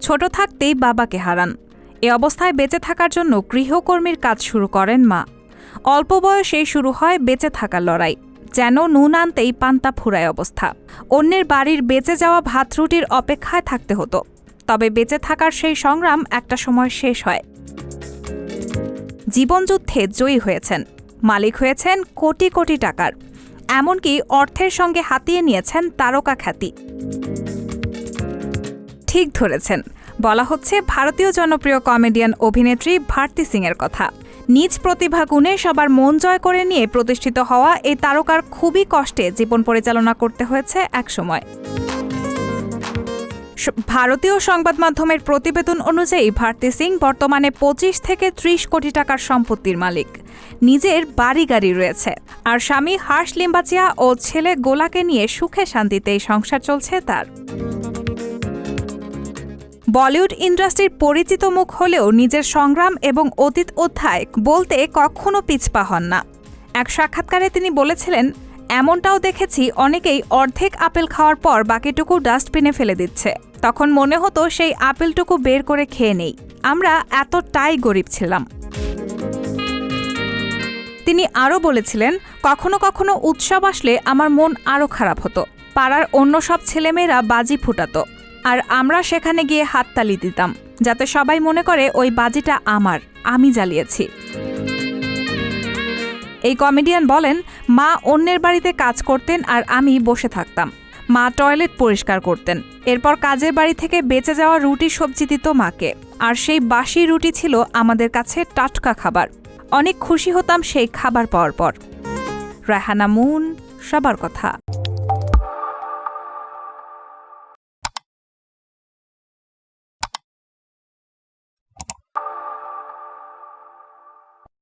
ছোট থাকতেই বাবাকে হারান। এ অবস্থায় বেঁচে থাকার জন্য গৃহকর্মীর কাজ শুরু করেন মা। অল্প বয়সেই শুরু হয় বেঁচে থাকার লড়াই। যেন নুন আনতেই পান্তা ফুরায় অবস্থা। অন্যের বাড়ির বেঁচে যাওয়া ভাত রুটির অপেক্ষায় থাকতে হতো। তবে বেঁচে থাকার সেই সংগ্রাম একটা সময় শেষ হয়। জীবনযুদ্ধে জয়ী হয়েছেন, মালিক হয়েছেন কোটি কোটি টাকার, এমনকি অর্থের সঙ্গে হাতিয়ে নিয়েছেন তারকা খ্যাতি। ঠিক ধরেছেন, বলা হচ্ছে ভারতীয় জনপ্রিয় কমেডিয়ান অভিনেত্রী ভারতী সিংয়ের কথা। নিজ প্রতিভা গুণে সবার মন জয় করে নিয়ে প্রতিষ্ঠিত হওয়া এই তারকার খুবই কষ্টে জীবন পরিচালনা করতে হয়েছে একসময়। ভারতীয় সংবাদ মাধ্যমের প্রতিবেদন অনুযায়ী ভারতী সিং বর্তমানে 25 থেকে 30 কোটি টাকার সম্পত্তির মালিক। নিজের বাড়ি গাড়ি রয়েছে, আর স্বামী হর্ষ লিম্বাচিয়া ও ছেলে গোলাকে নিয়ে সুখে শান্তিতে সংসার চলছে তার। বলিউড ইন্ডাস্ট্রির পরিচিত মুখ হলেও নিজের সংগ্রাম এবং অতীত অধ্যায় বলতে কখনো পিছপা হন না। এক সাক্ষাৎকারে তিনি বলেছিলেন, এমনটাও দেখেছি অনেকেই অর্ধেক আপেল খাওয়ার পর বাকিটুকু ডাস্টবিনে ফেলে দিচ্ছে। তখন মনে হতো সেই আপেলটুকু বের করে খেয়ে নেই, আমরা এতটাই গরিব ছিলাম। তিনি আরও বলেছিলেন, কখনো কখনো উৎসব আসলে আমার মন আরও খারাপ হতো। পাড়ার অন্য সব ছেলেমেয়েরা বাজি ফুটাতো, আর আমরা সেখানে গিয়ে হাততালি দিতাম, যাতে সবাই মনে করে ওই বাজিটা আমার, আমি জ্বালিয়েছি। এই কমেডিয়ান বলেন, মা অন্যের বাড়িতে কাজ করতেন আর আমি বসে থাকতাম। মা টয়লেট পরিষ্কার করতেন, এরপর কাজের বাড়ি থেকে বেঁচে যাওয়া রুটি সবজি দিত মাকে, আর সেই বাসি রুটি ছিল আমাদের কাছে টাটকা খাবার। অনেক খুশি হতাম সেই খাবার পাওয়ার পর। রায়হানা মুন, সবার কথা।